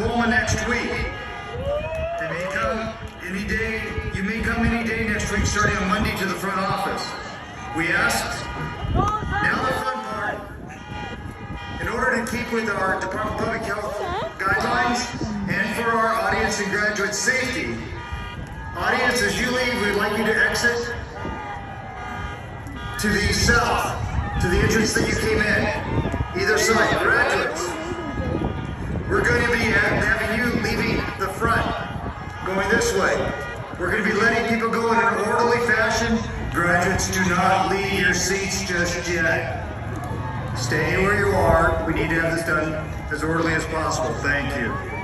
diploma next week. They may come any day. You may come any day next week, starting on Monday to the front office. We asked. Now the fun part. In order to keep with our Department of Public Health guidelines and for our audience and graduate safety, audience, as you leave, we'd like you to exit to the south, to the entrance that you came in. Either side, graduates. We're going to be having you leaving the front, going this way. We're going to be letting people go in an orderly fashion. Graduates, do not leave your seats just yet. Stay where you are. We need to have this done as orderly as possible. Thank you.